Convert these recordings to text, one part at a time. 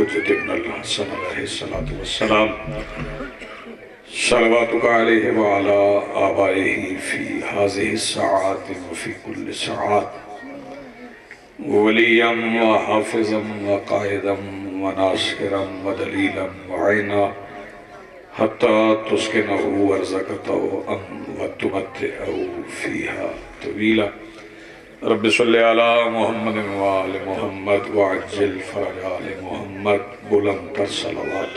हुज्जत Ibnul Hasan अलैहिस्सलातु वस्सलाम सलवातुका अलैहि व अला आबाइहि फी हाज़िहि सआत व फी कुल्लि सआत वलियम व हाफिज़म व कायदम व नासिरम व दलीलम व ऐना हत्ता तुस्किनहु वर्ज़क़तहु व तुमत्तिअहु फीहा तवीला। रब्बि सल्लि अला मुहम्मद व आलि मुहम्मद व अज्जिल फ़रज आलि मुहम्मद। बुलंद तर सलवात।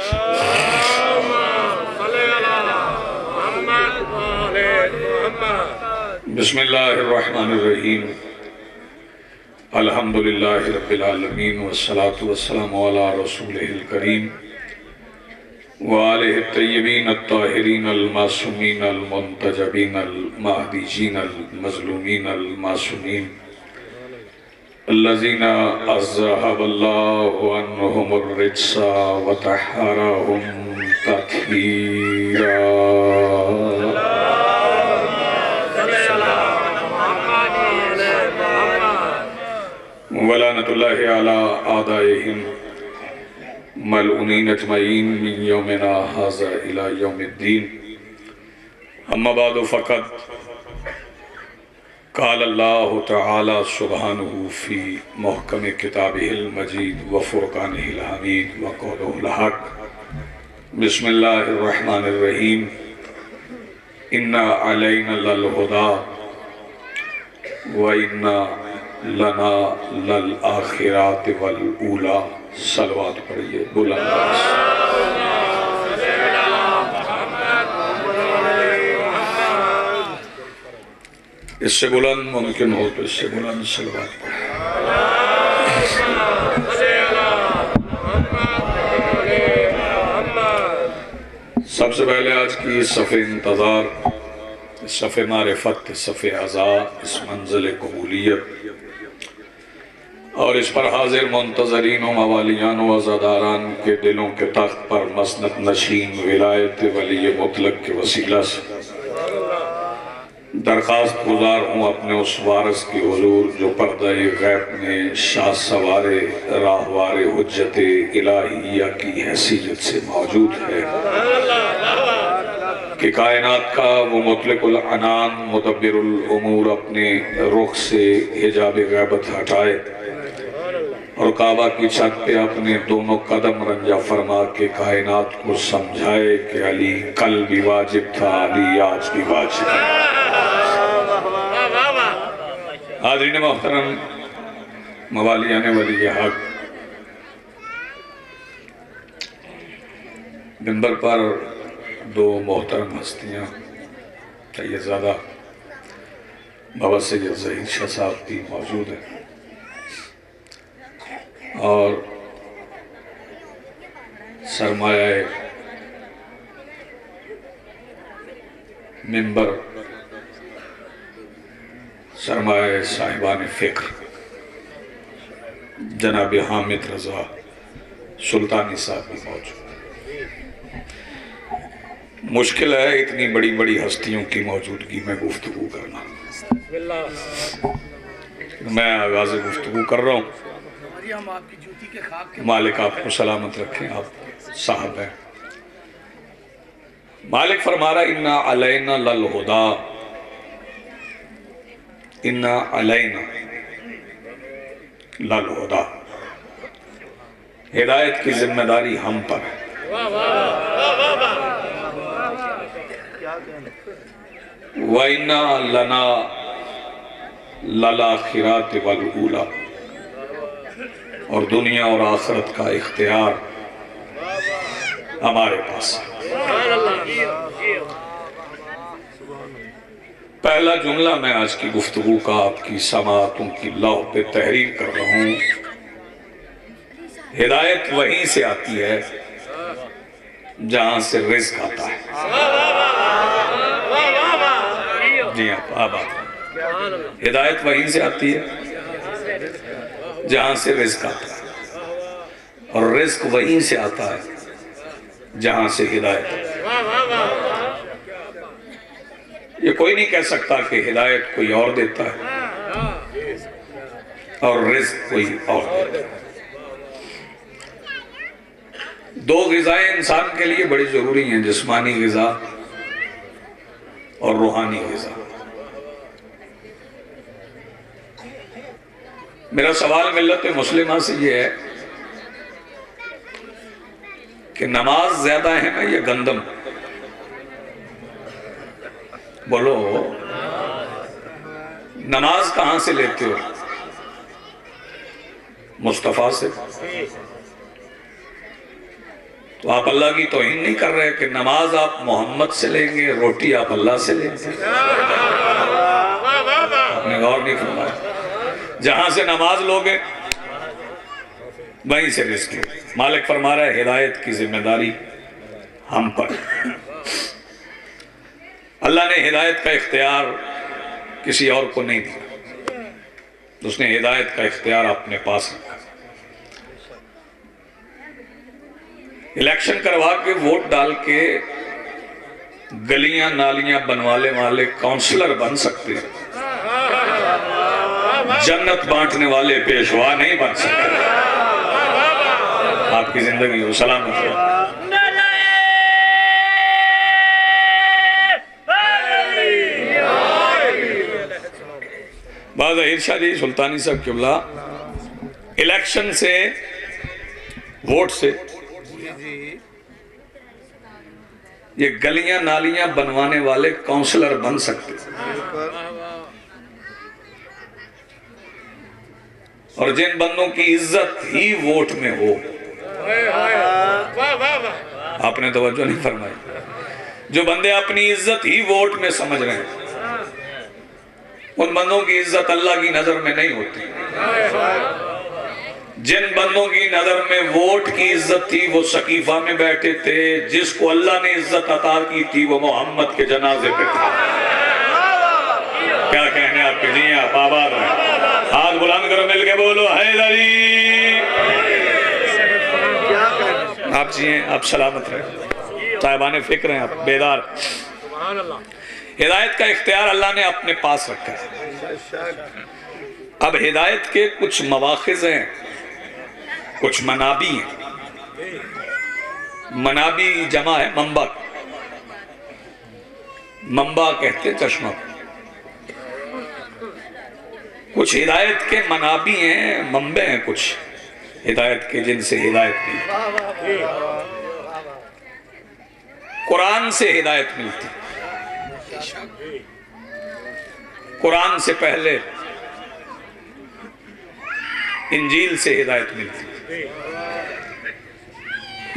बिस्मिल्लाहिर रहमानिर रहीम। अल्हम्दुलिल्लाहि रब्बिल आलमीन वस्सलातु वस्सलामु अला रसूलिहिल करीम व आलिहि तय्यबीन अत्ताहिरीन अल-मासूमीन अल-मुंतजबीन अल-महदीजीन अल-मज़लूमीन अल-मासूमीन अल्लज़ीना अज़हबल्लाहु अन्हुमुर रिज्सा व तह्हरहुम तत्हीरा। वलानतुल्लाहि अला आदाइहिम मलऊनीन अजमईन मिन यौमिना हाज़ा इला यौमिद्दीन। अम्मा बादु फ़क़द क़ाल अल्लाहु तआला सुब्हानहु फ़ी मुहकम किताबिहिल मजीद व फ़ुरक़ानिहिल हमीद व क़ौलुहुल हक़। बिस्मिल्लाहिर रहमानिर रहीम। इन्ना अलैना लल हुदा व इन्ना लना लल आखिरात वल ऊला। सलवात पढ़िए बुलंद। इससे बुलंद मुमकिन हो तो इससे बुलंद सलवात पढ़े। सबसे पहले आज की सफ़े इंतज़ार, सफ़े मारिफत, सफ़े अज़ा, इस मंज़िल कबूलियत और इस पर हाजिर मुंतज़रीन व मवालियान व अज़ादारान के दिलों के तख्त पर मसनद नशीन विलायत वली मुतलक के वसीला से दरख्वास्त गुजार हूँ अपने उस वारिस की हुजूर जो पर्दा-ए गैब में शाह सवारे राहवारे हुज्जत इलाहिया की हैसियत से मौजूद है कि कायनात का वो मुतलकुल अनान मुदब्बिरुल उमूर अपने रुख से हिजाब गैबत हटाए और काबा की छत पे अपने दोनों कदम रंजा फरमा के कायनात को समझाए कि अली कल भी वाजिब था, अली आज भी वाजिब है। हाज़रीन मोहतरम, मवालियान वली हक, मिंबर पर दो मोहतरम हस्तियाँ सैयदज़ादा बाबा सैयद ज़हीर शाह साहब भी मौजूद हैं और सरमाया मिंबर सरमाया साहिबान फ़िक्र जनाब हामिद रज़ा सुल्तानी साहब भी मौजूद। मुश्किल है इतनी बड़ी बड़ी हस्तियों की मौजूदगी में गुफ्तगू करना। मैं आगाज़ गुफ्तगू कर रहा हूँ। मालिक आपको सलामत रखें। आप साहब हैं। मालिक फरमा रहा इन्ना अलैना लल हुदा, इन्ना अलैना लल हुदा, हिदायत की जिम्मेदारी हम पर है। व इन्ना लना लल आखिरात वल ऊला, और दुनिया और आखिरत का इख्तियार हमारे पास है। पहला जुमला मैं आज की गुफ्तगू का आपकी समाअतों की लौह पे तहरीर कर रहा हूँ। हिदायत वहीं से आती है जहां से रिज़्क़ आता है। जी हाँ, आप हिदायत वहीं से आती है जहां से रिज़्क़ आता है और रिज़्क़ वहीं से आता है जहां से हिदायत। ये कोई नहीं कह सकता कि हिदायत कोई और देता है और रिज़्क़ कोई और देता है। दो ग़िज़ाएं इंसान के लिए बड़ी ज़रूरी हैं, जिस्मानी ग़िज़ा और रूहानी ग़िज़ा। मेरा सवाल मिल्लत मुस्लिमा से ये है कि नमाज ज्यादा है ना या गंदम? बोलो, नमाज कहां से लेते हो? मुस्तफा से। तो आप अल्लाह की तौहीन नहीं कर रहे कि नमाज आप मोहम्मद से लेंगे, रोटी आप अल्लाह से लेंगे? आपने गौर नहीं फरमाया। जहां से नमाज लोगे वहीं से रिस्क। मालिक फरमा रहा है हिदायत की जिम्मेदारी हम पर। अल्लाह ने हिदायत का इख्तियार किसी और को नहीं दिया, उसने हिदायत का इख्तियार अपने पास रखा। इलेक्शन करवा के वोट डाल के गलियां नालियां बनवाने वाले काउंसलर बन सकते हैं, जन्नत बांटने वाले पेशवा नहीं बन सकते। आपकी जिंदगी हो सलामत हो। बाद ज़हीर शाह जी सुल्तानी साहब किबला इलेक्शन से, वोट से ये गलियां नालियां बनवाने वाले काउंसलर बन सकते, और जिन बंदों की इज्जत ही वोट में हो, आपने तवज्जो नहीं फरमाई, जो बंदे अपनी इज्जत ही वोट में समझ रहे हैं, उन बंदों की इज्जत अल्लाह की नजर में नहीं होती। जिन बंदों की नजर में वोट की इज्जत थी वो सकीफा में बैठे थे, जिसको अल्लाह ने इज्जत अता की थी वो मोहम्मद के जनाजे पे था। क्या कहने आपके? जी आप आबाद हैं। हाथ बुलंद करो, मिल के बोलो हैदरी। आप जिए, आप सलामत रहे, साहिबाने फिक्र हैं, आप बेदार। हिदायत का इख्तियार अल्लाह ने अपने पास रखा है। अब हिदायत के कुछ मवाखिज़ हैं, कुछ मनाबी हैं। मनाबी जमा है मंबा। मंबा कहते चश्मा। कुछ हिदायत के मनाबी हैं, मंबे हैं कुछ हिदायत के, जिनसे हिदायत मिलती। कुरान से हिदायत मिलती। कुरान से पहले इंजील से हिदायत मिलती,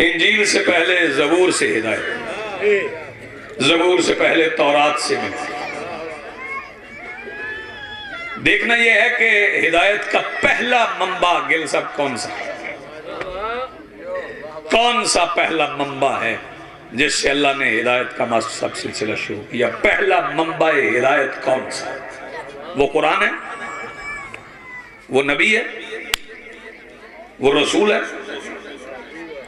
इंजील से पहले ज़बूर से हिदायत, ज़बूर से पहले तौरात से मिलती। देखना यह है कि हिदायत का पहला मंबा गिल सब कौन सा पहला मंबा है जिससे अल्लाह ने हिदायत का सब सिलसिला शुरू किया? पहला मंबा हिदायत कौन सा? वो कुरान है, वो नबी है, वो रसूल है।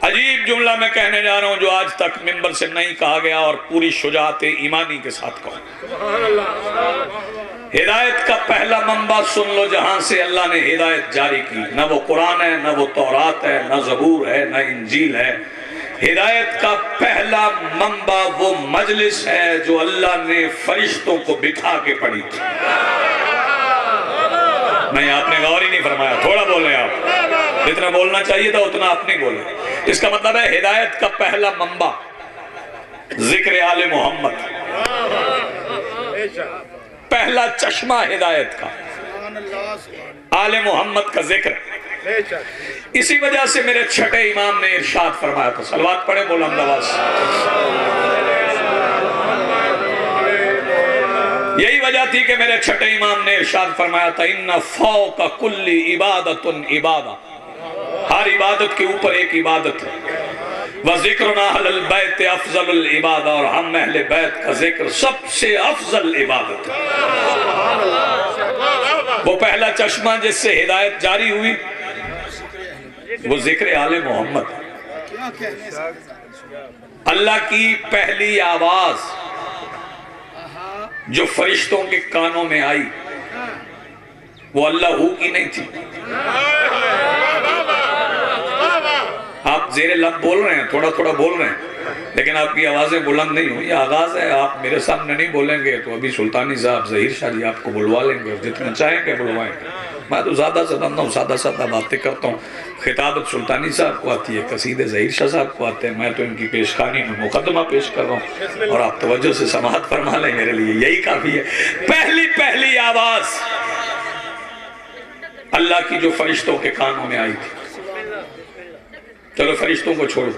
अजीब जुमला मैं कहने जा रहा हूं जो आज तक मिंबर से नहीं कहा गया, और पूरी शुजाअत ईमानी के साथ कहूं। हिदायत का पहला मंबा सुन लो, जहां से अल्लाह ने हिदायत जारी की। न वो कुरान है, न वो तौरात है, न ज़बूर है, न इंजील है। हिदायत का पहला मंबा वो मजलिस है जो अल्लाह ने फरिश्तों को बिठा के पढ़ी थी। नहीं, आपने गौर ही नहीं फरमाया। थोड़ा बोले आप, जितना बोलना चाहिए था उतना आप नहीं बोले। इसका मतलब है हिदायत का पहला मंबा जिक्र आले मोहम्मद, पहला चश्मा हिदायत का आले मोहम्मद का जिक्र। इसी वजह से मेरे छठे इमाम ने इरशाद फरमाया था, सलवात पढ़े बुलंद आवाज। यही वजह थी कि मेरे छठे इमाम ने इरशाद फरमाया था, इन्ना फौका कुल्ली इबादतुन इबादा, हर इबादत के ऊपर एक इबादत है। व ज़िक्रुना अहलल बैत अफज़लुल इबादा, और हम अहले बैत का जिक्र सबसे अफजल इबादत है। वो पहला चश्मा जिससे हिदायत जारी हुई वो जिक्र आले मोहम्मद। अल्लाह की पहली आवाज जो फरिश्तों के कानों में आई वो अल्लाह की नहीं थी। आप आप जेरे लब बोल रहे हैं, थोड़ा थोड़ा बोल रहे हैं, लेकिन आपकी आवाज़ें बुलंद नहीं हुई। आगाज़ है, आप मेरे सामने नहीं बोलेंगे तो अभी सुल्तानी साहब ज़हीर शाह जी आपको बुलवा लेंगे, जितने चाहेंगे बुलवाएंगे। मैं तो ज़्यादा से बंदा हूँ, सादा सादा बातें करता हूँ। खिताबत सुल्तानी साहब को आती है, कसीदे ज़हीर शाह साहब को आते हैं। मैं तो इनकी पेशखानी में मुकदमा पेश कर रहा हूँ और आप तवज्जो से समाअत फरमा लें, मेरे लिए यही काफ़ी है। पहली पहली आवाज़ अल्लाह की जो फरिश्तों के कानों में आई थी। चलो फरिश्तों को छोड़ो,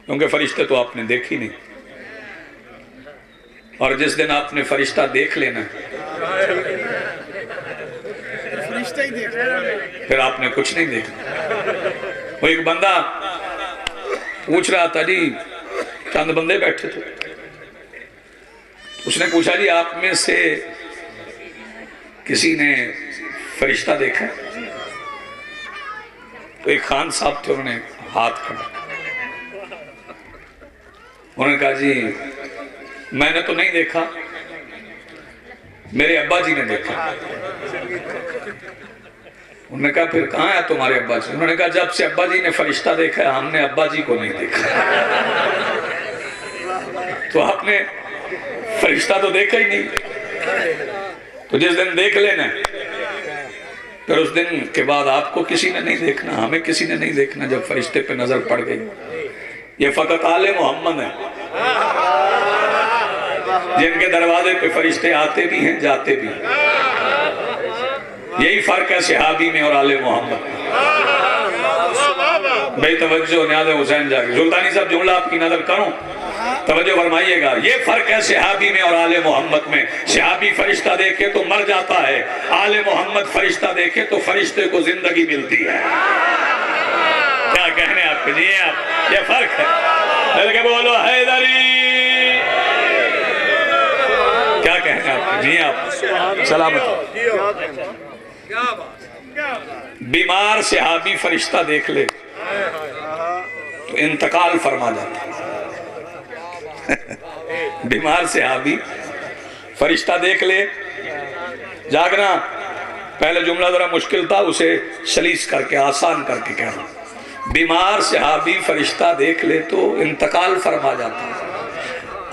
क्योंकि फरिश्ते तो आपने देखी नहीं, और जिस दिन आपने फरिश्ता देख लेना फिर आपने कुछ नहीं देखा। वो एक बंदा पूछ रहा था जी, चंद बंदे बैठे थे, उसने पूछा जी आप में से किसी ने फरिश्ता देखा? तो एक खान साहब थे, उन्होंने हाथ खड़ा, उन्होंने कहा जी मैंने तो नहीं देखा, मेरे अब्बा जी ने देखा। उन्होंने कहा फिर कहाँ है तुम्हारे अब्बा जी? उन्होंने कहा जब से अब्बा जी ने फरिश्ता देखा है, हमने अब्बा जी को नहीं देखा। तो आपने फरिश्ता तो देखा ही नहीं, तो जिस दिन देख लेना फिर उस दिन के बाद आपको किसी ने नहीं देखना, हमें किसी ने नहीं देखना। जब फरिश्ते पे नजर पड़ गई, ये फकत आले मोहम्मद है जिनके दरवाजे पे फरिश्ते आते भी हैं जाते भी हैं। यही फर्क है सहाबी में और आले मोहम्मद में। बेतवज्जो न्याज़ हुसैन जाके सुल्तानी साहब जुमला आपकी नजर करूं, तवज्जो फरमाइएगा। ये फर्क है सहाबी में और आले मोहम्मद में। सहाबी फरिश्ता देखे तो मर जाता है, आले मोहम्मद फरिश्ता देखे तो फरिश्ते को जिंदगी मिलती है। क्या कहने आपके जी, आप ये फर्क है। बल्कि बोलो हैदरी, क्या कहने आपके जी, आप सलामत। बीमार सहाबी फरिश्ता देख ले तो इंतकाल फरमा जाता है। बीमार सहाबी फरिश्ता देख ले, जागना पहले जुमला जरा मुश्किल था, उसे सलीस करके आसान करके कह रहा हूं। बीमार सहाबी फरिश्ता देख ले तो इंतकाल फरमा जाता है,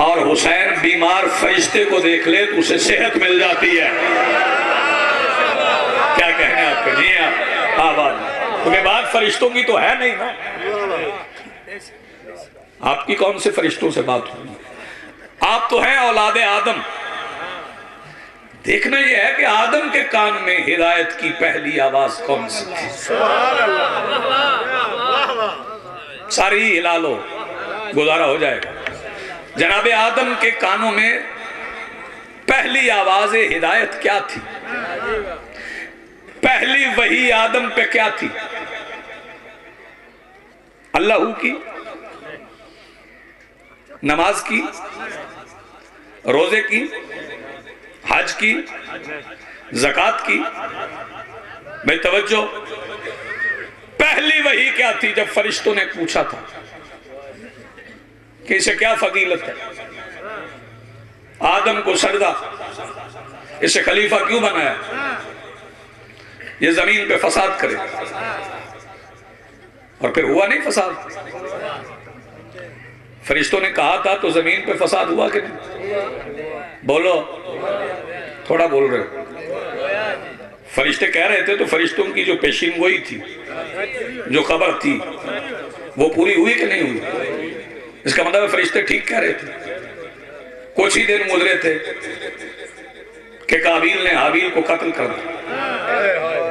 और हुसैन बीमार फरिश्ते को देख ले तो उसे सेहत मिल जाती है। क्या कहने आपके जी, आप आबाद, क्योंकि बात फरिश्तों की तो है नहीं ना, आपकी कौन से फरिश्तों से बात होगी? आप तो हैं औलादे आदम। देखना यह है कि आदम के कान में हिदायत की पहली आवाज कौन सी थी? सारी हिला लो, गुजारा हो जाएगा। जनाबे आदम के कानों में पहली आवाज हिदायत क्या थी? पहली वही आदम पे क्या थी? अल्लाह की, नमाज की, रोजे की, हज की, ज़कात की। भाई तवज्जो, पहली वही क्या थी? जब फरिश्तों ने पूछा था कि इसे क्या फजीलत है, आदम को सजदा, इसे खलीफा क्यों बनाया, ये जमीन पे फसाद करे, और फिर हुआ नहीं फसाद। फरिश्तों ने कहा था तो जमीन पे फसाद हुआ कि नहीं? बोलो, थोड़ा बोल रहे हो। फरिश्ते कह रहे थे तो फरिश्तों की जो पेशीन गोई थी, जो खबर थी, वो पूरी हुई कि नहीं हुई? इसका मतलब फरिश्ते ठीक कह रहे थे। कुछ ही दिन गुजरे थे कि काबिल ने हाबिल को कत्ल कर दिया।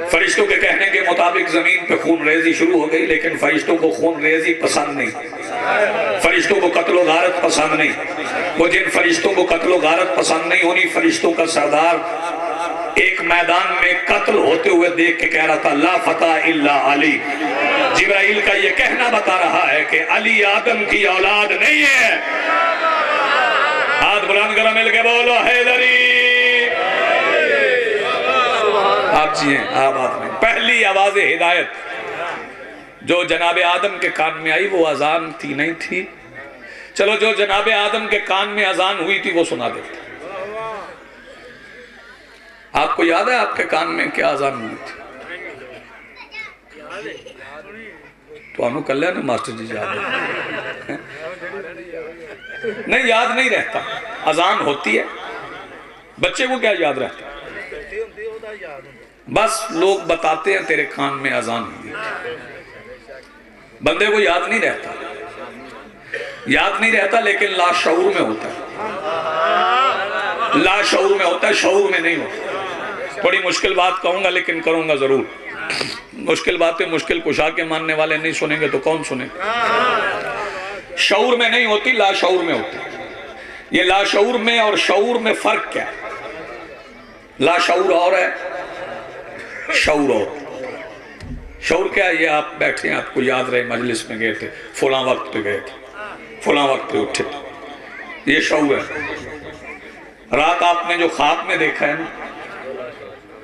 फरिश्तों के कहने के मुताबिक जमीन पे खून रेजी शुरू हो गई, लेकिन फरिश्तों को खून रेजी पसंद नहीं, फरिश्तों को कत्लो गारत पसंद नहीं। वो जिन फरिश्तों को कत्लो गारत पसंद नहीं, उन्हीं फरिश्तों का सरदार एक मैदान में कत्ल होते हुए देख के कह रहा था, ला फता इल्ला अली। जिब्राइल का ये कहना बता रहा है कि अली आदम की औलाद नहीं है। हाथ बुलंद करो, मिल के बोलो हैदरी। आप जी हैं, आप बात नहीं। पहली आवाज हिदायत जो जनाबे आदम के कान में आई वो अजान थी, नहीं थी? चलो, जो जनाबे आदम के कान में अजान हुई थी वो सुना देते। आपको याद है आपके कान में क्या अजान हुई थी? तो कल है ना मास्टर जी याद है नहीं, याद नहीं रहता। अजान होती है, बच्चे को क्या याद रहता, बस लोग बताते हैं तेरे कान में अजान हुई, बंदे को याद नहीं रहता, याद नहीं रहता, लेकिन लाशऊर में होता है, लाशऊर में होता है, शऊर में नहीं होता। थोड़ी मुश्किल बात कहूंगा लेकिन करूंगा जरूर। मुश्किल बातें मुश्किल कुशा के मानने वाले नहीं सुनेंगे तो कौन सुने। शऊर में नहीं होती, लाशऊर में होती। ये लाशऊर में और शऊर में फर्क क्या है? लाशऊर और है, शऊर और। शऊर क्या है? ये आप बैठे हैं, आपको याद रहे मजलिस में गए थे, फुला वक्त पे गए थे, फुला वक्त पे उठे थे, ये शऊर है। रात आपने जो ख्वाब में देखा है ना,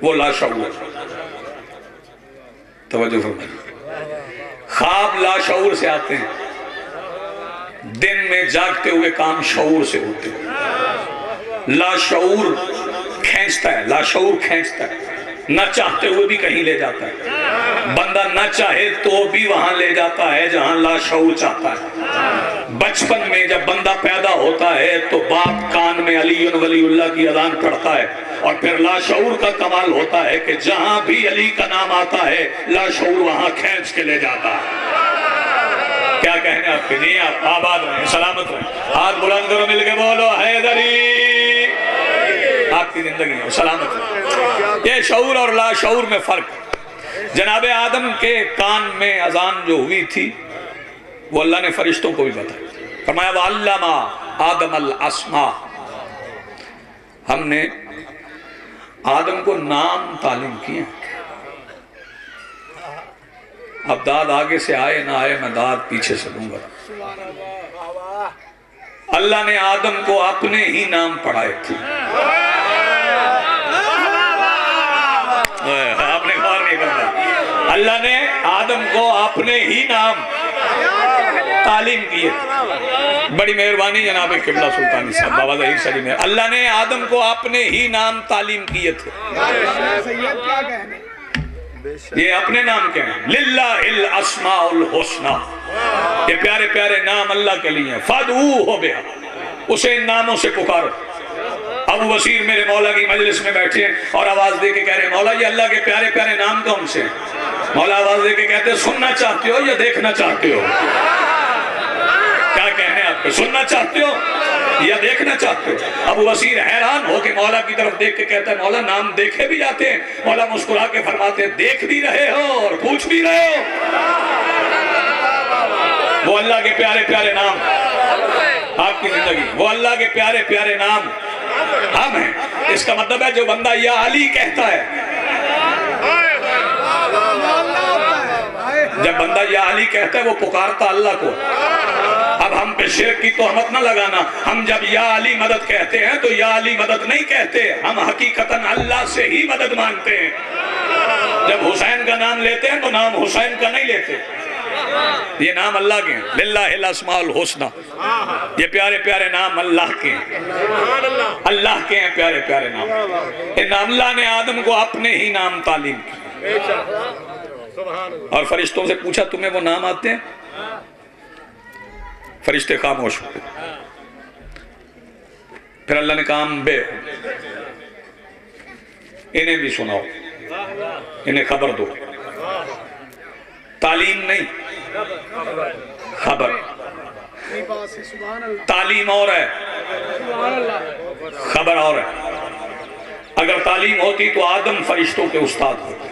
वो लाशऊर है। तवज्जो फरमाइए, ख्वाब लाशऊर से आते हैं, दिन में जागते हुए काम शऊर से होते हैं। लाशऊर खींचता है, लाशऊर खींचता है, न चाहते हुए भी कहीं ले जाता है। बंदा न चाहे तो भी वहां ले जाता है जहां लाशऊर चाहता है। बचपन में जब बंदा पैदा होता है तो बाप कान में अली वलीउल्लाह की अजान पढ़ता है, और फिर लाशऊर का कमाल होता है कि जहां भी अली का नाम आता है लाशऊर वहां खींच के ले जाता है। क्या कहने आपके? जी आप आबाद रहें, सलामत रहें, हाथ बुलंद करो, मिलके बोलो हैदरी, आपकी जिंदगी हो सलामत रहे। ये शऊर और लाशऊर में फर्क। जनाबे आदम के कान में अजान जो हुई थी वो अल्लाह ने फरिश्तों को भी बताया। फरमाया वअल्लमा आदम अल अस्मा, हमने आदम को नाम तालीम किया। अब दाद आगे से आए ना आए, मैं दाद पीछे से दूंगा। अल्लाह ने आदम को अपने ही नाम पढ़ाए थे। आपने गौर नहीं करना, अल्लाह ने आदम को अपने ही नाम तालीम किए। बड़ी मेहरबानी जनाब किबला सुल्तानी साहब बाबा ज़हीर सलीम है। अल्लाह ने आदम को अपने ही नाम तालीम किए थे। ये अपने नाम के हैं, लिल्लाहिल अस्माउल हुस्ना, ये प्यारे प्यारे नाम अल्लाह के लिए हैं। फदऊ हो बिहा, उसे इन नामों से पुकारो। अबू वसीर मेरे मौला की मजलिस में बैठे हैं और आवाज दे के कह रहे हैं, मौला ये अल्लाह के प्यारे प्यारे नाम कौन से हैं? मौला आवाज दे के कहते हैं, सुनना चाहते हो या देखना चाहते हो? क्या कहने आपको? सुनना चाहते हो या देखना चाहते हो? अबू वसीर हैरान हो के मौला की तरफ देख के कहता है, मौला नाम देखे भी जाते हैं? मौला मुस्कुरा के फरमाते हैं, देख भी रहे हो और पूछ भी रहे हो। वो अल्लाह के प्यारे प्यारे नाम आपकी जिंदगी, वो अल्लाह के प्यारे प्यारे नाम हम हैं। इसका मतलब है जो बंदा या अली कहता है, जब बंदा या अली कहता है वो पुकारता अल्लाह को। अब हम पे शिर्क की तोहमत न लगाना, हम जब या अली मदद कहते हैं तो या अली मदद नहीं कहते, हम हकीकतन अल्लाह से ही मदद मांगते हैं। जब हुसैन का नाम लेते हैं तो नाम हुसैन का नहीं लेते, ये नाम अल्लाह के हैं। लिल्लाहिल अस्माउल हुस्ना, ये प्यारे प्यारे नाम अल्लाह के हैं, अल्लाह के हैं प्यारे प्यारे नाम। इन अल्लाह ने आदम को अपने ही नाम तालीम की और फरिश्तों से पूछा, तुम्हें वो नाम आते हैं? फरिश्ते खामोश हो। फिर अल्लाह ने कहा बे, इन्हें भी सुनाओ, इन्हें खबर दो। तालीम नहीं, खबर। तालीम और है, खबर और है। अगर तालीम होती तो आदम फरिश्तों के उस्ताद होते।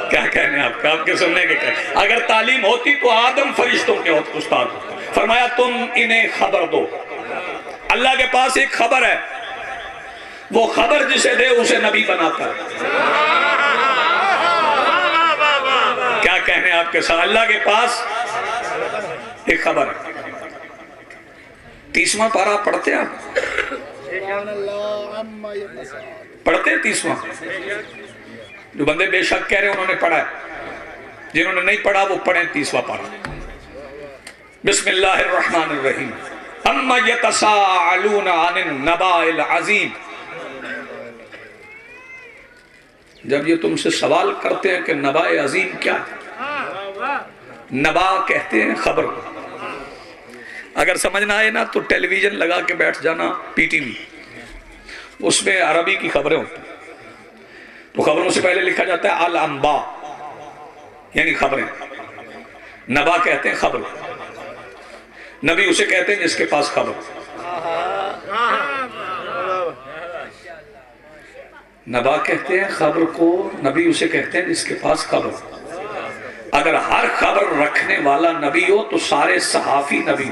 क्या कहने आपका? आपके सुनने के क्या? अगर तालीम होती तो आदम फरिश्तों के उस्ताद होते। फरमाया तुम इन्हें खबर दो। अल्लाह के पास एक खबर है, वो खबर जिसे दे उसे नबी बनाता है। क्या कहने आपके साथ? अल्लाह के पास एक खबर है। 30वां पारा पढ़ते आप? पढ़ते 30वां? जो बंदे बेशक कह रहे हैं उन्होंने पढ़ा है, जिन्होंने नहीं पढ़ा वो पढ़े 30वां पारा। बिस्मिल्लाहिर्रहमानिर्रहीम। अम्मा यतसाअलूना अनिन नबाइल अज़ीम जब ये तुमसे सवाल करते हैं कि नबाए अजीम क्या है, नबा कहते हैं खबर को। अगर समझ ना आए ना तो टेलीविजन लगा के बैठ जाना, पीटीवी, उसमें अरबी की खबरें होती हैं। तो खबरों से पहले लिखा जाता है अल अंबा, यानी खबरें। नबा कहते हैं खबर। नबी उसे कहते हैं जिसके पास खबर। नबा कहते हैं खबर को, नबी उसे कहते हैं जिसके पास खबर। अगर हर खबर रखने वाला नबी हो तो सारे सहाफी नबी।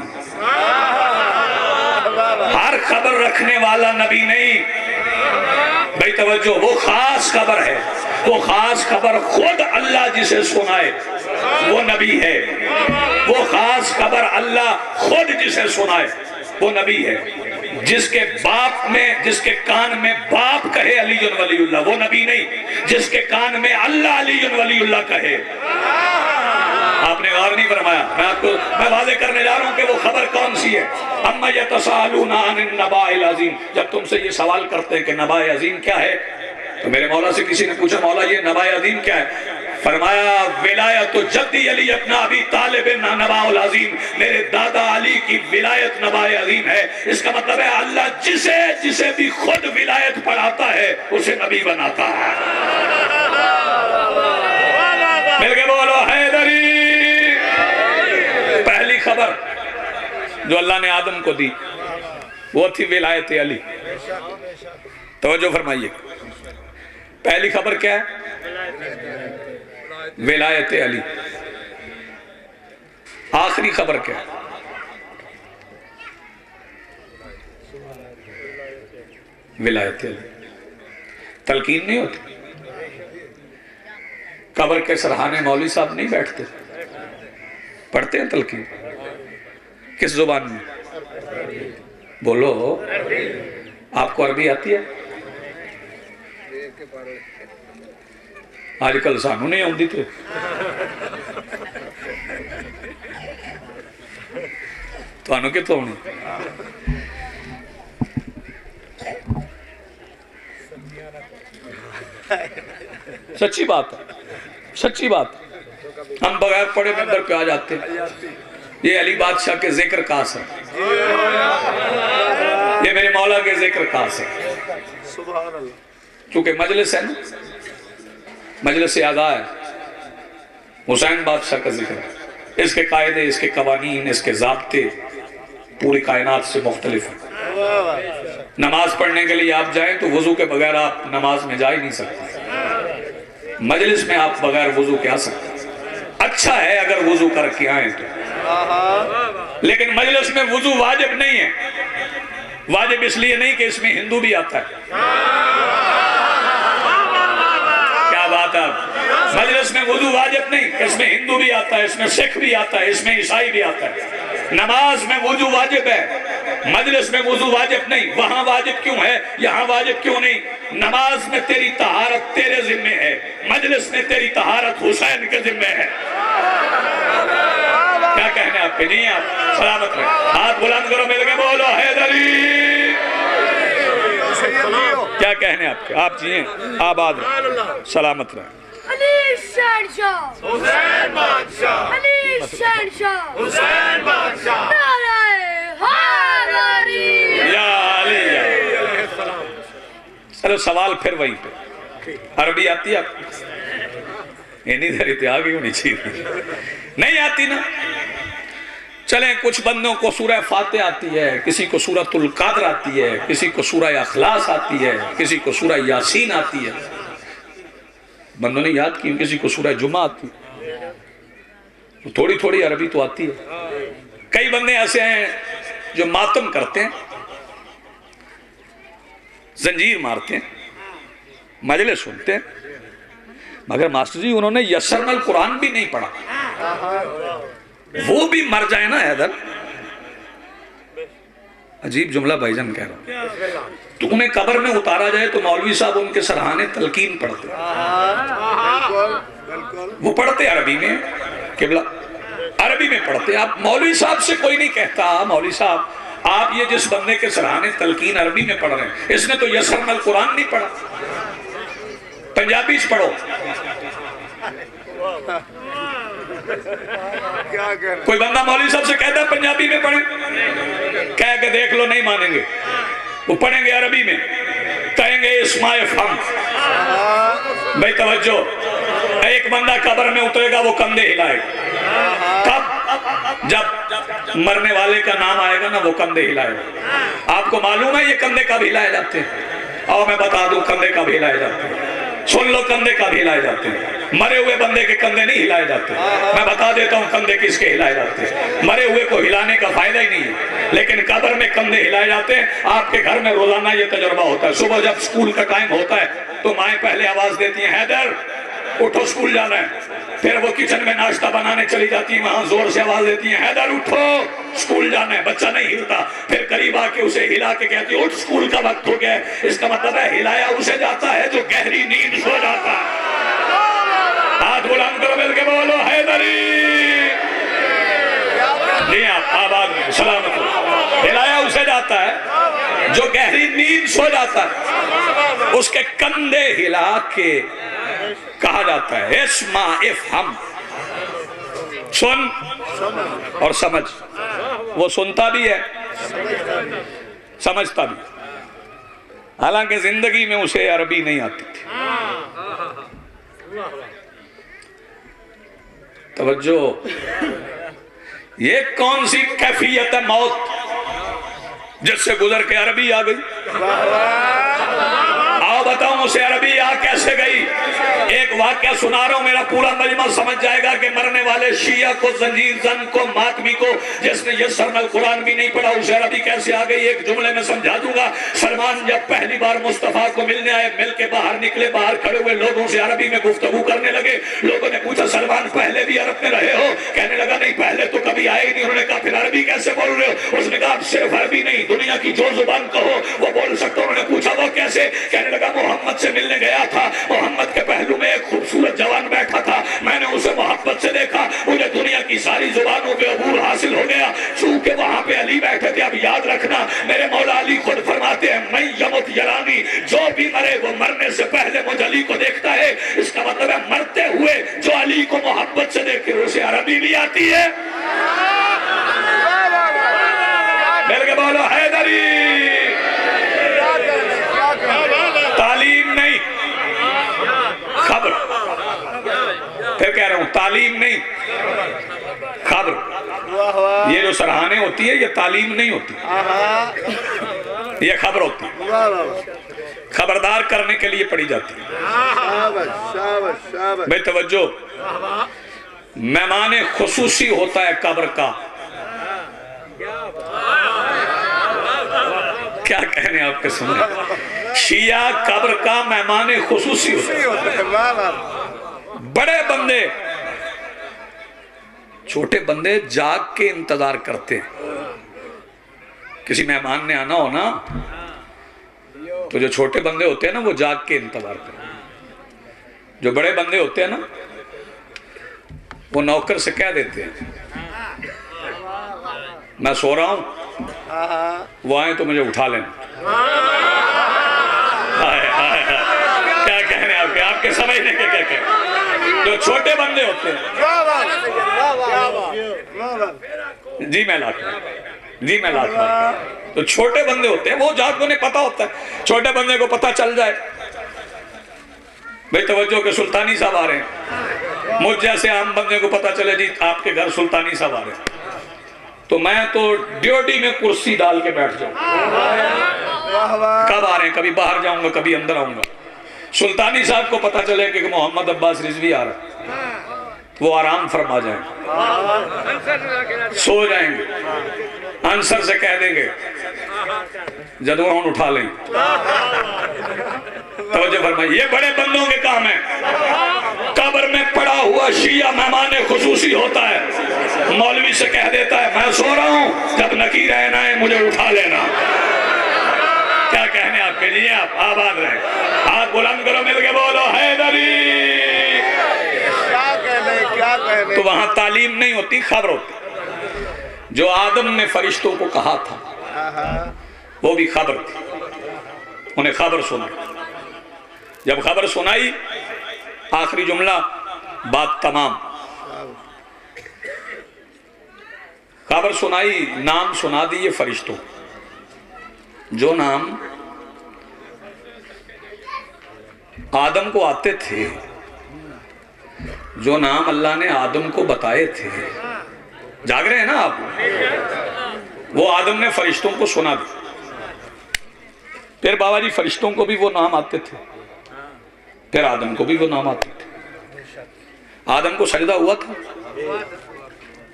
हर खबर रखने वाला नबी नहीं भाई, तवज्जो, वो खास खबर है। वो खास खबर खुद अल्लाह जिसे सुनाए वो नबी है। वो खास खबर अल्लाह खुद जिसे सुनाए वो नबी है। जिसके बाप में, जिसके कान में बाप कहे अलीयुन वलीउल्लाह, वो नबी नहीं। जिसके कान में अल्लाह अलीयुन वलीउल्लाह कहे। आपने गौर नहीं फरमाया। मैं वादे करने जा रहा हूं कि वो खबर कौन सी है। अम्मा यतसालूना अनिन नबाइल अज़ीम, जब तुमसे ये सवाल करते हैं कि नबाए अज़ीम क्या है, तो मेरे मौला से किसी ने पूछा, मौला ये नबाए अज़ीम क्या है? फरमाया विलायत जद्दी अली अपना अबी तालिब नबाउल अज़ीम, मेरे दादा अली की विलायत नबाए अज़ीम है। इसका मतलब है अल्लाह जिसे जिसे भी खुद विलायत पढ़ाता है उसे नबी बनाता है। मिलके बोलो हैदरी। पहली खबर जो अल्लाह ने आदम को दी वो थी विलायत अली। तवज्जो फरमाइए, पहली खबर क्या है? विलायत अली। आखिरी खबर क्या है? विलायत अली। तलकीन नहीं होती। कब्र के सरहाने मौलवी साहब नहीं बैठते, पढ़ते हैं तलकीन। किस जुबान में? बोलो, आपको अरबी आती है? आजकल सानू नहीं आती तो थानू कितों आनी? सच्ची बात है, सच्ची बात। हम बगैर पढ़े मंदिर पे आ जाते हैं। ये अली बादशाह के जिक्र का असर, ये मेरे मौला के जिक्र का असर। चूंकि मजलिस है ना, मजलिस आज़ा है, हुसैन बादशाह का जिक्र है। इसके कायदे, इसके कवानीन, इसके ज़ाब्ते पूरी कायनात से मुख्तलिफ है। नमाज पढ़ने के लिए आप जाएं तो वजू के बगैर आप नमाज में जा ही नहीं सकते। मजलिस में आप बगैर वजू के आ सकते। अच्छा है अगर वजू करके आए तो, लेकिन मजलिस में वजू वाजिब नहीं है। वाजिब इसलिए नहीं कि इसमें हिंदू भी आता है। क्या बात है? मजलिस में वजू वाजिब नहीं, इसमें हिंदू भी आता है, इसमें सिख भी आता है, इसमें ईसाई भी आता है। नमाज में वजू वाजिब है, मजलिस में वजू वाजिब नहीं। वहां वाजिब क्यों है, यहां वाजिब क्यों नहीं? नमाज में तेरी तहारत तेरे जिम्मे है, मजलिस में तेरी तहारत हुसैन के जिम्मे है। क्या कहने आपके? नहीं, आप सलामत रहे। हाथ बुलंद करो, मिलके बोलो हैदरी। क्या कहने आपके? आप जिए आबाद रहे, सलामत रहे। अली शहंशाह हुसैन बादशाह, अली शहंशाह हुसैन बादशाह, नारे हैदरी या अली या। चलो सवाल फिर वहीं पे। अरबी आती है आपको? इन्हीं धरी तो आ गई होनी चाहिए। नहीं आती ना? चलें, कुछ बंदों को सूरह फातिहा आती है, किसी को सूरतुल क़द्र आती है, किसी को सूरह अखलास आती है, किसी को सूरह यासीन आती है। बंदों ने याद की, किसी को सूरह जुमा आती है। तो थोड़ी थोड़ी अरबी तो आती है। कई बंदे ऐसे हैं जो मातम करते हैं, जंजीर मारते हैं, मजलिस सुनते हैं, मगर मास्टर जी उन्होंने यसरनल कुरान भी नहीं पढ़ा। वो भी मर जाए ना हैदर। अजीब जुमला भाईजान कह रहा हूं। तो उन्हें कब्र में उतारा जाए तो मौलवी साहब उनके सरहाने तलकीन पढ़ते, वो पढ़ते अरबी में, किबला अरबी में पढ़ते। आप मौलवी साहब से कोई नहीं कहता मौलवी साहब आप ये जिस बंदे के सरहाने तलकीन अरबी में पढ़ रहे हैं, इसने तो यसरनल कुरान नहीं पढ़ा। पंजाबी से पढ़ो। कोई बंदा मौलवी साहब से कहता है पंजाबी में पढ़े, कह के देख लो, नहीं मानेंगे। वो पढ़ेंगे अरबी में, कहेंगे इस्माए फम। भाई तवज्जो, एक बंदा कब्र में उतरेगा वो कंधे हिलाएगा। कब? जब मरने वाले का नाम आएगा ना, वो कंधे हिलाएगा। आपको मालूम है ये कंधे कब हिलाए जाते हैं? और मैं बता दूं कंधे कब हिलाए जाते हैं। सुन लो कंधे कब हिलाए जाते हैं। मरे हुए बंदे के कंधे नहीं हिलाए जाते। मैं बता देता हूँ कंधे किसके हिलाए जाते हैं। मरे हुए को हिलाने का फायदा ही नहीं है, लेकिन कब्र में कंधे हिलाए जाते हैं। आपके घर में रोजाना ये तजुर्बा होता है। सुबह जब स्कूल का टाइम होता है तो माएं पहले आवाज देती हैं, हैदर उठो स्कूल जाना है। फिर वो किचन में नाश्ता बनाने चली जाती है, वहां जोर से आवाज देती है, हैदर उठो स्कूल जाना है। बच्चा नहीं हिलता, फिर करीब आके उसे हिला के कहती है, उठ स्कूल का वक्त हो गया है। इसका मतलब है हिलाया उसे जाता है जो गहरी नींद सो जाता है। हाथ बुलंद करो, मिल के बोलो हैदरी। नहीं आप आबाद में सलामत हो। हिलाया उसे जाता है जो गहरी नींद सो जाता है, उसके कंधे हिला के कहा जाता है इस्मा इफ़हम, सुन और समझ। वो सुनता भी है, समझता भी, हालांकि जिंदगी में उसे अरबी नहीं आती थी। तवज्जो, ये कौन सी कैफियत है मौत जिससे गुजर के अरबी आ गई? आओ बताऊं उसे अरबी आ कैसे गई। एक वाक्य सुना रहा हूं, मेरा पूरा मजमा समझ जाएगा कि मरने वाले शिया को, जंजीर जन को, मातमी को, जिसने ये सरमल कुरान भी नहीं पढ़ा, उसे अरबी कैसे आ गई। एक जुमले में समझा दूंगा। सलमान जब पहली बार मुस्तफा को मिलने आए, मिल के बाहर निकले, बाहर खड़े हुए लोगों से अरबी में गुफ्तगू करने लगे। लोगों ने पूछा, सलमान पहले भी अरब में रहे हो? कहने लगा, नहीं पहले तो कभी आए ही नहीं। उन्होंने कहा, फिर अरबी कैसे बोल रहे हो? उसने कहा, सिर्फ अरबी नहीं, दुनिया की जो जुबान कहो वो बोल सकते हो। उन्होंने पूछा, वो कैसे? कहने लगा, मोहम्मद से मिलने गया था, मोहम्मद के पहलू में एक खूबसूरत जवान बैठा था, मैंने उसे मोहब्बत से देखा, मुझे दुनिया की सारी जुबानों पे अबूर हासिल हो गया। चूंकि वहां पे अली बैठे थे, अब याद रखना मेरे मौला अली खुद फरमाते हैं, मैं यमुत यरानी, जो भी मरे वो मरने से पहले मुझे अली को देखता है। इसका मतलब है मरते हुए जो अली को मोहब्बत से देखे उसे अरबी भी आती है। मिल के बोलो हैदरी। तालीम नहीं, खबर। फिर कह रहा हूं, तालीम नहीं, खबर। ये जो सराहने होती है ये तालीम नहीं होती, ये खबर होती है, खबरदार करने के लिए पढ़ी जाती है। भाई तवज्जो, मेहमान खुसूसी होता है कब्र का। क्या कहने आपके सुने, शिया कब्र का मेहमान खुसूसी होता है। बड़े बंदे, छोटे बंदे जाग के इंतजार करते हैं। किसी मेहमान ने आना हो ना, तो जो छोटे बंदे होते हैं ना वो जाग के इंतजार करते हैं। जो बड़े बंदे होते हैं ना वो नौकर से कह देते हैं, मैं सो रहा हूं, वो आए तो मुझे उठा लेना। क्या कहने आपके, आपके समझने के क्या कहें। जो छोटे बंदे होते हैं, जी मैं लाख, जी मैं लाख, तो छोटे बंदे होते हैं वो जाग को नहीं पता होता है। छोटे बंदे को पता चल जाए, भाई तवज्जो के सुल्तानी साहब आ रहे हैं, मुझ जैसे आम बंदे को पता चले जी आपके घर सुल्तानी साहब आ रहे हैं, तो मैं तो ड्यूटी में कुर्सी डाल के बैठ जाऊं। कब आ रहे हैं, कभी बाहर जाऊंगा, कभी अंदर आऊंगा। सुल्तानी साहब को पता चले कि मोहम्मद अब्बास रिजवी आ रहा है, वो आराम फरमा जाएंगे, सो जाएंगे, आंसर से कह देंगे जदू हम उठा लें। तो फरमाइए, ये बड़े बंदों के काम है। कब्र में पड़ा हुआ शिया मेहमान खुसूसी होता है, मौलवी से कह देता है मैं सो रहा हूं, जब नकीर रहना है मुझे उठा लेना। क्या कहने आपके लिए, आप आबाद रहे। हाथ बुलंद करो, मिलके बोलो हैदरी। क्या कहने। तो वहां तालीम नहीं होती, खबर होती। जो आदम ने फरिश्तों को कहा था वो भी खबर थी, उन्हें खबर सुना। जब खबर सुनाई, आखिरी जुमला, बात तमाम। खबर सुनाई, नाम सुना दिए फरिश्तों, जो नाम आदम को आते थे, जो नाम अल्लाह ने आदम को बताए थे। जाग रहे हैं ना आप? वो आदम ने फरिश्तों को सुना दी। फिर बाबा जी फरिश्तों को भी वो नाम आते थे, फिर आदम को भी वो नाम आते थे। आदम को सजदा हुआ था,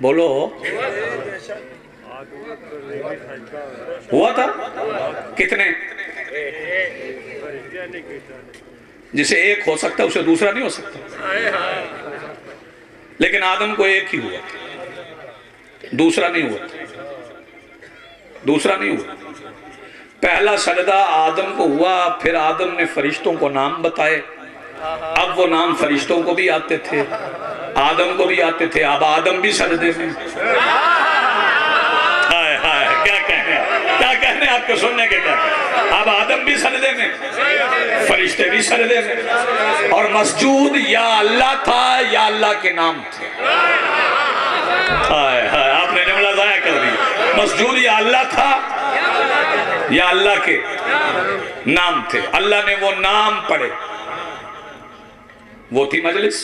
बोलो हुआ था? कितने? जिसे एक हो सकता है उसे दूसरा नहीं हो सकता, लेकिन आदम को एक ही हुआ, दूसरा नहीं हुआ, दूसरा नहीं हुआ। पहला सजदा आदम को हुआ, फिर आदम ने फरिश्तों को नाम बताए। अब वो नाम फरिश्तों को भी आते थे, आदम को भी आते थे। अब आदम भी सजदे में। हाय हाय, क्या कहने आपको सुनने के क्या? अब आदम भी सजदे में, फरिश्ते भी सजदे में, और मस्जूद या अल्लाह था या अल्लाह के नाम थे। हाय हाय, आपने जुमला ज़ाया कर दी। मस्जूद या अल्लाह था या अल्लाह के नाम थे। अल्लाह ने वो नाम पढ़े, वो थी मजलिस।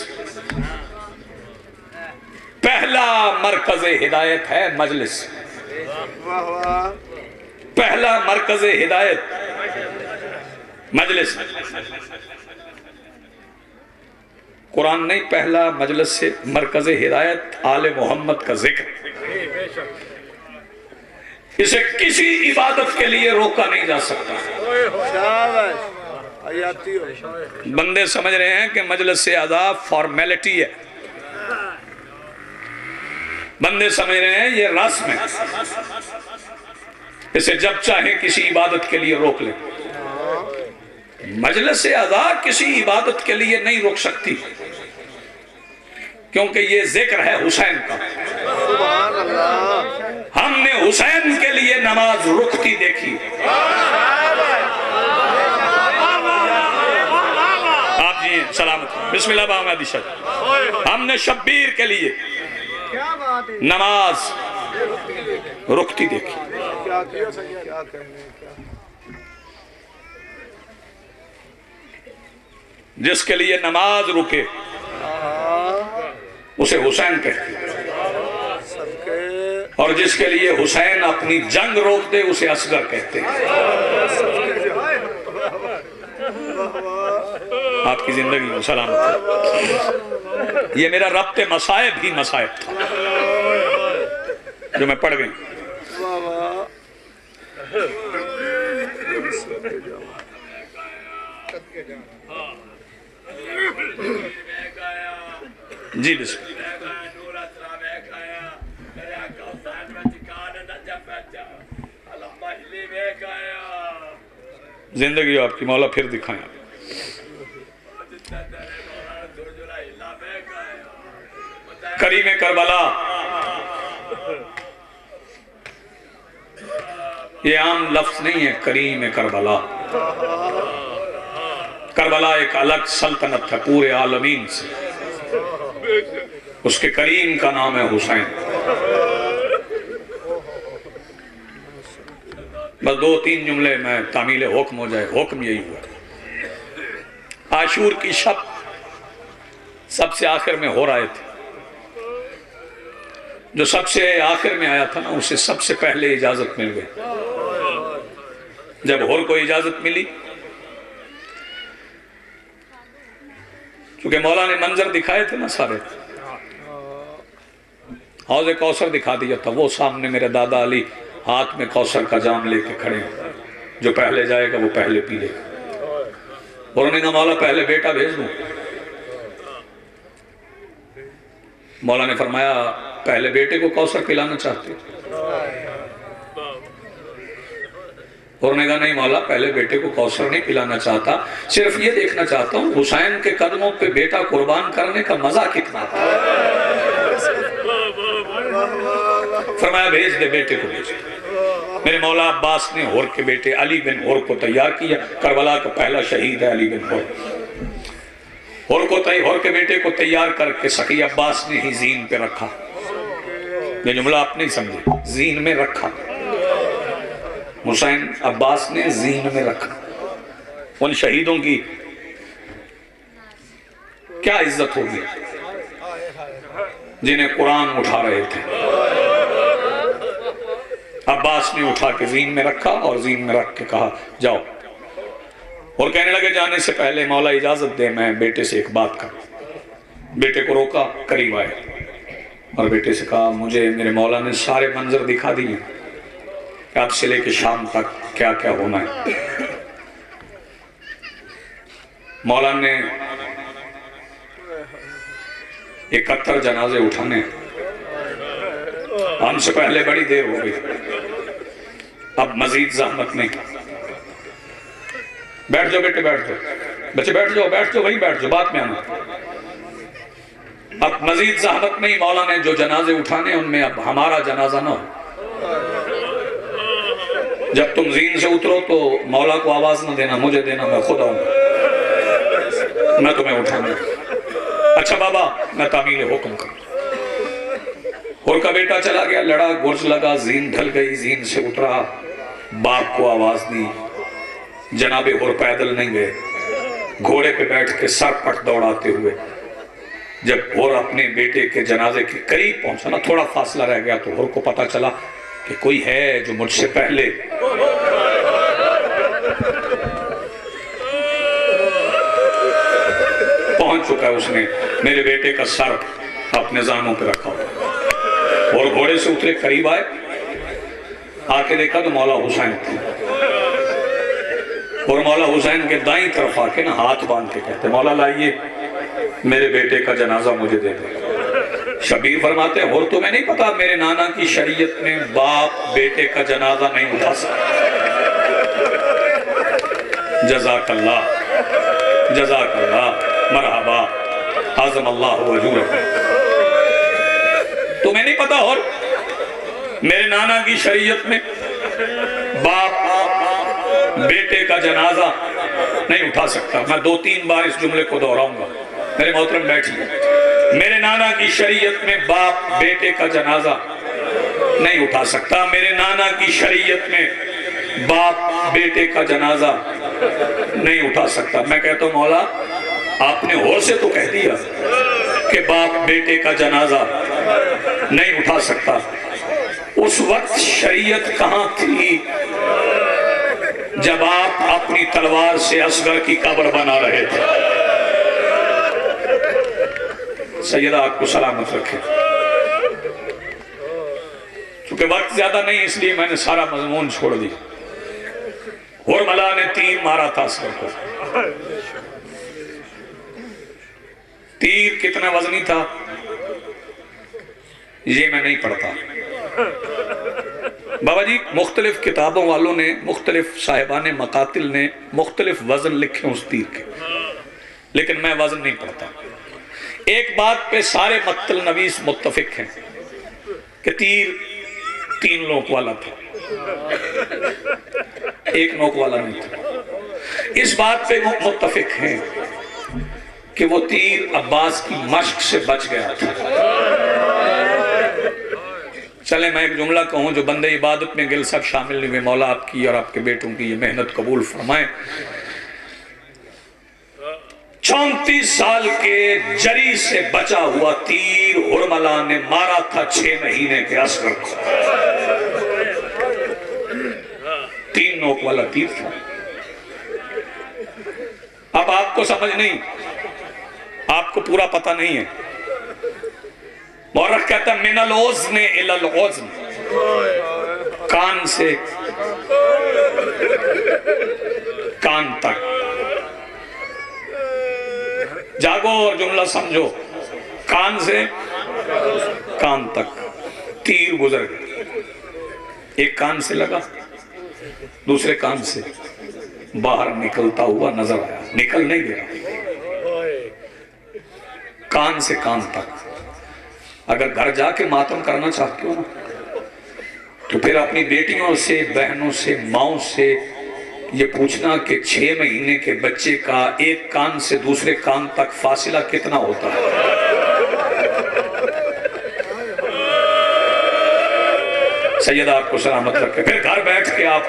पहला मरकज़े हिदायत है मजलिस। पहला मरकज़े हिदायत मजलिस। कुरान नहीं, पहला मजलिस से मरकज़े हिदायत आले मोहम्मद का जिक्र। इसे किसी इबादत के लिए रोका नहीं जा सकता। बंदे समझ रहे हैं कि मजलिस से आज़ाद फॉर्मेलिटी है, बंदे समझ रहे हैं ये रस्म है, इसे जब चाहे किसी इबादत के लिए रोक ले। मजलिस से आज़ाद किसी इबादत के लिए नहीं रोक सकती, क्योंकि ये जिक्र है हुसैन का। हमने हुसैन के लिए नमाज रुकती देखी। आप जी सलामत बिस्मिल्लाह बादी शब। हमने शब्बीर के लिए नमाज रुकती देखी। जिसके लिए नमाज रुके उसे हुसैन कहते हैं, और जिसके लिए हुसैन अपनी जंग रोक दे उसे असगर कहते हैं। आपकी जिंदगी में सलामत। ये मेरा रब्ते मसायब ही मसायब था जो मैं पढ़ गई। जी जिंदगी आपकी मौला फिर दिखाएं। करीम करबला ये आम लफ्ज नहीं है। करीम करबला, करबला एक अलग सल्तनत है पूरे आलमीन से। उसके करीम का नाम है हुसैन। बस 2-3 जुमले में तामील हुक्म हो जाए। हुक्म यही हुआ, आशूर की शब सबसे आखिर में हो रहे थे। जो सबसे आखिर में आया था ना, उसे सबसे पहले इजाजत मिल गई। जब होर को इजाजत मिली, क्योंकि मौला ने मंजर दिखाए थे ना सारे, हौज़े कौसर दिखा दिया था। वो सामने मेरे दादा अली हाथ में कौसर का जाम लेके खड़े हैं। जो पहले जाएगा वो पहले पी लेगा। और उन्होंने कहा मौला पहले बेटा भेज दूं। मौला ने फरमाया पहले बेटे को कौसर पिलाना चाहते हो? और उन्होंने कहा नहीं मौला, पहले बेटे को कौसर नहीं पिलाना चाहता, सिर्फ ये देखना चाहता हूँ हुसैन के कदमों पे बेटा कुर्बान करने का मजा कितना था। फरमाया भेज दे, बेटे को भेज दे। मेरे मौला अब्बास ने होर के बेटे अली बिन होर को तैयार किया। करबला का पहला शहीद है अली बिन होर। हुर के बेटे को तैयार करके सखी अब्बास ने ही जीन पे रखा। ये जुमला आप नहीं समझे, जीन में रखा। हुसैन अब्बास ने जीन में रखा। उन शहीदों की क्या इज्जत होगी जिन्हें कुरान उठा रहे थे। अब्बास ने उठा के जीन में रखा और जीन में रख के कहा जाओ। और कहने लगे जाने से पहले मौला इजाजत दे, मैं बेटे से एक बात करूं। बेटे को रोका, करीब आए और बेटे से कहा मुझे मेरे मौला ने सारे मंजर दिखा दिए कि अब से लेके शाम तक क्या क्या होना है। मौला ने 71 जनाजे उठाने, हमसे पहले बड़ी देर हो गई, अब मजीद जहमत नहीं। बैठ जाओ बेटे, बैठ जाओ बच्चे, बैठ जाओ वहीं बैठ जाओ, बात में आना। अब मजीद जहमत नहीं। मौला ने जो जनाजे उठाने उनमें अब हमारा जनाजा ना हो। जब तुम जीन से उतरो तो मौला को आवाज ना देना, मुझे देना, मैं खुद आऊंगा, मैं तुम्हें उठाऊंगा। अच्छा बाबा, मैं तामील हुक्म करूं। हुर का बेटा चला गया, लड़ा, गुर्ज लगा, जीन ढल गई, जीन से उतरा, बाप को आवाज दी। जनाबे हुर पैदल नहीं गए, घोड़े पे बैठ के सरपट दौड़ाते हुए जब हुर अपने बेटे के जनाजे के करीब पहुंचा ना, थोड़ा फासला रह गया, तो हुर को पता चला कि कोई है जो मुझसे पहले पहुंच चुका है। उसने मेरे बेटे का सर अपने जानों पे रखा और घोड़े से उतरे, करीब आए, आके देखा तो मौला हुसैन थे। और मौला हुसैन के दाईं तरफ आके ना हाथ बांध के कहते, मौला लाइए मेरे बेटे का जनाजा मुझे दे दे। शबीर फरमाते हैं, और तुम्हें नहीं पता मेरे नाना की शरीयत में बाप बेटे का जनाजा नहीं उठा सकता। जज़ाकल्लाह, जज़ाकल्लाह, मरहबा, आज़म अल्लाह वजूरक। तुम्हें नहीं पता और मेरे नाना की शरीयत में बाप बेटे का जनाजा नहीं उठा सकता। मैं 2-3 बार इस जुमले को दोहराऊंगा, मेरे मोहतरम बैठिए। मेरे नाना की शरीयत में बाप बेटे का जनाजा नहीं उठा सकता। मेरे नाना की शरीयत में बाप बेटे का जनाजा नहीं उठा सकता। मैं कहता हूं मौला, आपने होर से तो कह दिया कि बाप बेटे का जनाजा नहीं उठा सकता। उस वक्त शरीयत कहां थी जब आप अपनी तलवार से असगर की कब्र बना रहे थे। सैयदा आपको सलामत रखे। क्योंकि वक्त ज्यादा नहीं, इसलिए मैंने सारा मजमून छोड़ दिया। हुरमला ने तीर मारा था असगर को। तीर कितना वजनी था ये मैं नहीं पढ़ता। बाबा जी, मुख्तलिफ किताबों वालों ने, मुख्तलिफ साहिबाने मकातिल ने मुख्तलिफ वजन लिखे उस तीर के, लेकिन मैं वजन नहीं पढ़ता। एक बात पे सारे मक्तल नवीस मुत्तफिक हैं कि तीर 3 नोक वाला था, 1 नोक वाला नहीं था। इस बात पे मुत्तफिक हैं कि वो तीर अब्बास की मश्क से बच गया था। चले मैं एक जुमला कहूं जो बंदे इबादत में गिल सब शामिल नहीं हुए। मौला आपकी और आपके बेटों की ये मेहनत कबूल फरमाए। 34 साल के जरी से बचा हुआ तीर हुरमला ने मारा था 6 महीने के असगर को। 3 नोक वाला तीर था। अब आपको समझ नहीं, आपको पूरा पता नहीं है। मौरख कहता है मिनल ओज़्न इलल ओज़्न, कान से कान तक। जागो और जुमला समझो, कान से कान तक तीर गुजर गया। एक कान से लगा, दूसरे कान से बाहर निकलता हुआ नजर आया, निकल नहीं गया। कान से कान तक। अगर घर जाके मातम करना चाहते हो ना, तो फिर अपनी बेटियों से, बहनों से, माओं से ये पूछना कि 6 महीने के बच्चे का एक कान से दूसरे कान तक फासिला कितना होता है। सैयद आपको सलामत रखे। फिर घर बैठ के आप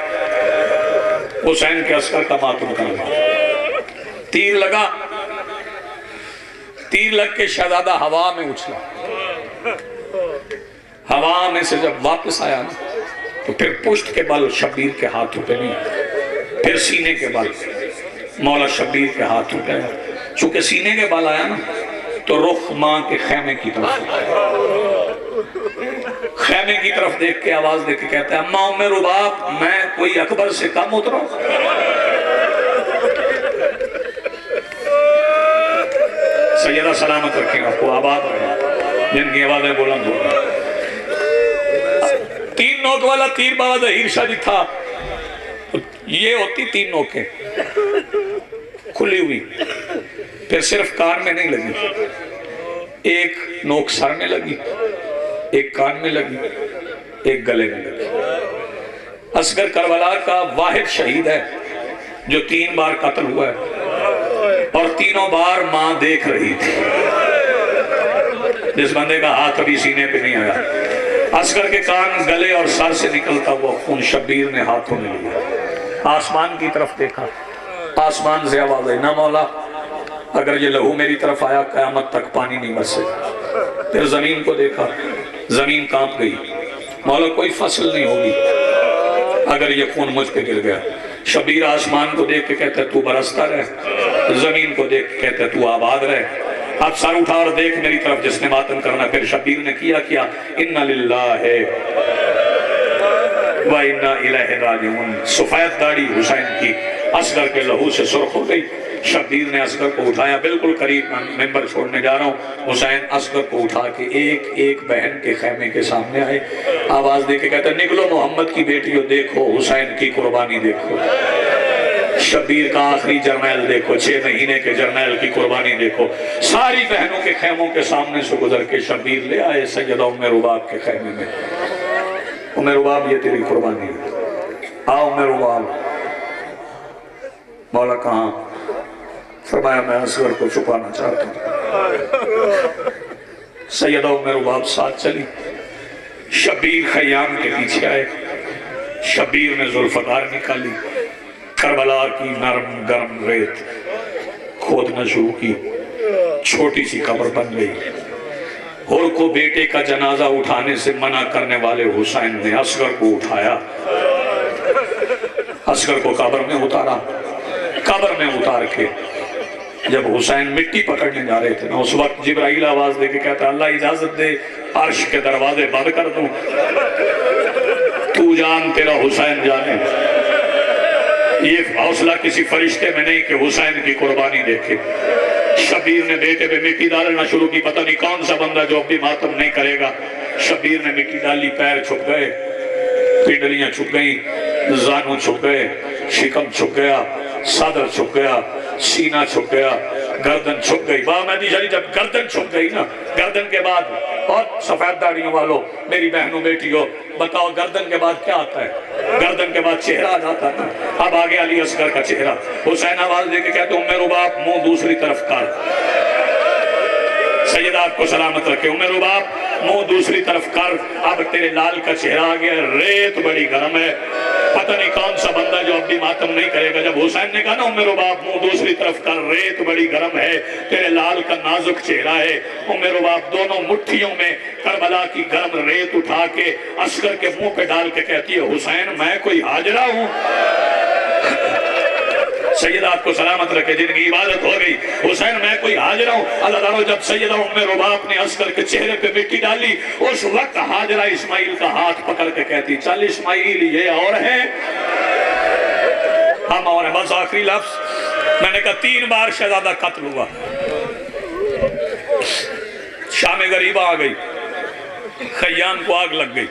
हुसैन के अस्कर का मातम करना। तीर लगा, तीर लग के शहजादा हवा में उछला। हवा में से जब वापस आया ना तो फिर पुष्ट के बल शब्बीर के हाथों पे नहीं, फिर सीने के बल मौला शब्बीर के हाथों पे। चूंकि सीने के बल आया ना तो रुख मां के खेमे की तरफ, खेमे की तरफ देख के आवाज दे के कहता है, अम्मा उम्मे रुबाब, मैं कोई अकबर से कम उतरा? सैयदा सलामत रखें, आपको आबाद रहे, जिनकी आवाजें बुलंद हो। 3 नोक वाला तीर बाबा जहीर शाह जी था, तो ये होती 3 नोकें खुली हुई, फिर सिर्फ कान में नहीं लगी, एक नोक सर में लगी, एक कान में लगी, एक गले में लगी। असगर करबला का वाहिद शहीद है जो 3 बार कत्ल हुआ है और तीनों बार मां देख रही थी। जिस बंदे का हाथ कभी सीने पे नहीं आया, असगर के कान, गले और सर से निकलता हुआ खून शब्बीर ने हाथों में लिया। आसमान की तरफ देखा, आसमान से आवाज आई, ना मौला अगर ये लहू मेरी तरफ आया कयामत तक पानी नहीं बरसेगा। फिर जमीन को देखा, जमीन कांप गई, मौला कोई फसल नहीं होगी अगर ये खून मुझ पे गिर गया। शबीर आसमान को देख के कहता है तू बरसता रहे, जमीन को देख के कहता है तू आबाद रहे। अब सर उठा और देख मेरी तरफ जिसने मातम करना। फिर शबीर ने किया क्या, इन्ना लिल्लाहि व इन्ना इलैहि राजिऊन। सफेद दाढ़ी हुसैन की असगर के लहू से सुर्ख हो गई। शबीर ने असगर को उठाया, बिल्कुल करीब मेंबर छोड़ने जा रहा हूँ। हुसैन असगर को उठा के एक एक बहन के खेमे के सामने आए, आवाज दे के कहते निकलो मोहम्मद की बेटियों, देखो हुसैन की कुर्बानी देखो, शबीर का आखिरी जर्नैल देखो, 6 महीने के जर्नैल की कुर्बानी देखो। सारी बहनों के खेमों के सामने से गुजर के शबीर ले आए सैयदा उम्मे रुबाब के खेमे में। उम्मे रुबाब ये तेरी कुर्बानी है, आओ उम्मे रुबाब। मौला कहाँ? फरमाया मैं असगर को छुपाना चाहता हूँ। सैयदा उम्मे रुबाब साथ चली, शबीर खयाम के पीछे आए। शबीर ने जुल्फकार निकाली, करबला की नरम गरम रेत खोदना शुरू की, छोटी सी कब्र बन गई। और को बेटे का जनाजा उठाने से मना करने वाले हुसैन ने असगर को उठाया, असगर को कब्र में उतारा। कब्र में उतार के जब हुसैन मिट्टी पकड़ने जा रहे थे ना, उस वक्त जिब्राइल आवाज दे के कहता अल्लाह इजाजत दे अर्श के दरवाजे बंद कर दूं, तू जान तेरा हुसैन जाने। ये हौसला किसी फरिश्ते में नहीं कि हुसैन की कुर्बानी देखे। शबीर ने बेटे पे मिट्टी डालना शुरू की, पता नहीं कौन सा बंदा जो अब भी मातम नहीं करेगा। शबीर ने मिट्टी डाली, पैर छुप गए, पिंडलियां छुप गई, जानू छुप गए, शिकम छुप गया, सदर छुप गया, सीना छुप गया, गर्दन छुप गई। जब गर्दन छुप गई ना, गर्दन के बाद बहुत सफेद दाढ़ियों वालों, मेरी बहनों बेटियों, बताओ गर्दन के बाद क्या आता है? गर्दन के बाद चेहरा आ जाता है ना। अब आगे अली असगर का चेहरा। हुसैन आवाज देके कहते उम्मे रुबाब मुंह दूसरी तरफ कर। सैयदा आपको सलामत रखे। उम्मे रुबाब मुंह दूसरी तरफ कर। अब तेरे लाल का चेहरा आ गया, रेत बड़ी गर्म है, पता नहीं कौन सा बंदा जो अब भी मातम नहीं करेगा। जब हुसैन ने कहा ना उम्मे रुबाब मुंह दूसरी तरफ कर, रेत बड़ी गर्म है, तेरे लाल का नाजुक चेहरा है। उम्मे रुबाब दोनों मुट्ठियों में करबला की गर्म रेत उठा के असगर के मुंह पे डाल के कहती है हुसैन मैं कोई हाजरा हूं? सैयदा आपको सलामत रखे, जिनकी इबादत हो गई। हुसैन मैं कोई हाजरा हूं? अल्लाह ताला जब सैयदा उम्मे रुबाब ने असगर के चेहरे पे मिट्टी डाली, उस वक्त हाजरा इस्माइल का हाथ पकड़ के कहती चल इस्माइल ये और है, हम और है। बस आखिरी लफ्ज मैंने कहा 3 बार शहजादा कत्ल हुआ। शाम गरीबा आ गई, खयाम को आग लग गई,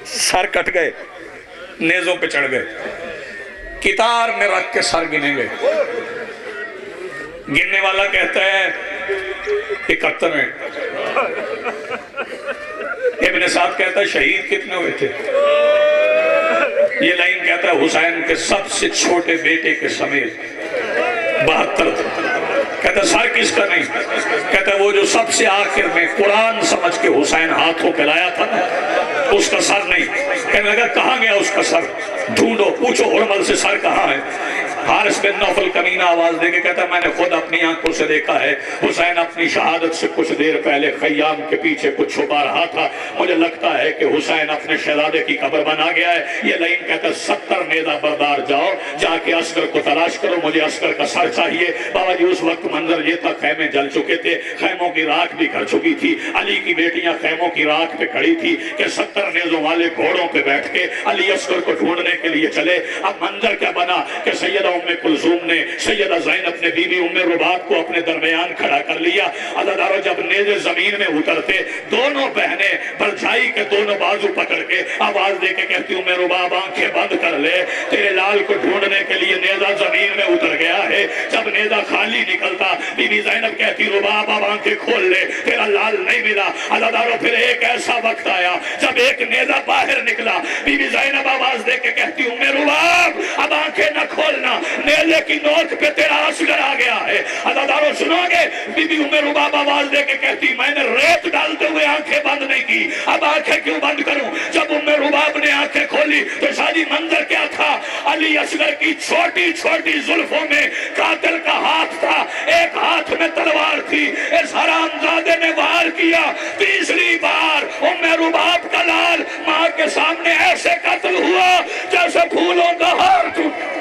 सर कट गए, नेजों पे चढ़ गए, कितार में रख के सर गिने गए। गिनने वाला कहता है 71 में। इब्न साद कहता है शहीद कितने हुए थे? ये लाइन कहता है हुसैन के सबसे छोटे बेटे के समेत 72 कहता सर किसका नहीं, कहता वो जो सबसे आखिर में कुरान समझ के हुसैन हाथों पे लाया था ना उसका सर नहीं। कहने लगा कहाँ गया उसका सर, ढूंढो पूछो हुरमल से सर कहाँ है। हारिस बिन नौफल कमीना आवाज देके कहता मैंने खुद अपनी आंखों से देखा है हुसैन अपनी शहादत से कुछ देर पहले खयाम के पीछे कुछ छुपा रहा था, मुझे लगता है कि हुसैन अपने शहजादे की कब्र बना गया है। ये लाइन कहता 70 नेज़ा बरदार जाओ जाके अस्कर को तलाश करो, मुझे अस्कर का सर चाहिए। बाबा जी उस वक्त मंजर ये था खैमे जल चुके थे, खैमों की राख भी कर चुकी थी, अली की बेटियां खैमों की राख पे खड़ी थी कि 70 नेज़ों वाले घोड़ों पे बैठ के अली अस्कर को ढूंढने के लिए चले। अब मंजर क्या बना कि सैयदा उम्मे कुलसूम ने सैयदा ज़ैनब ने बीबी उम्मे रुबाब को अपने दरमियान खड़ा कर लिया। अल्लाह जब नेज़े जमीन में उतरते दोनों बहनें परछाई के दोनों बाजू पकड़ के आवाज दे के कहती उम्मे रुबाब आंखें बंद कर ले, तेरे लाल को ढूंढने के लिए नेज़ा जमीन में उतर गया है। जब नेज़ा खाली निकलता बीबी ज़ैनब कहती रुबाब अब आंखें खोल ले, तेरा लाल नहीं मिला। अल्लाह फिर एक ऐसा वक्त आया जब एक नेज़ा बाहर निकला, बीबी ज़ैनब आवाज दे के कहती उम्मे रुबाब अब आंखें न खोलना, नेज़े की नोक पे तेरा असगर आ गया है। अदादारों सुनोगे, बीबी उम्मे रुबाब आवाज दे के कहती मैंने रेत डालते हुए आंखें बंद नहीं की, अब आंखें क्यों बंद करूं। जब उम्मे रुबाब ने आंखें खोली तो शादी मंजर क्या था, अली असगर की छोटी छोटी जुल्फों में कातिल का हाथ था, एक हाथ में तलवार थी। इस हरामजादे ने वार किया, तीसरी बार उम्मे रुबाब का लाल मां के सामने ऐसे कत्ल हुआ जैसे फूलों का हार टूटा।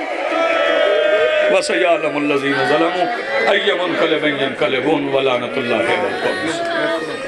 वसयअलमुल्लज़ीना ज़लमू अय्युल मुनक़लिबिन यनक़लिबून व लानतुल्लाहि अलैहि।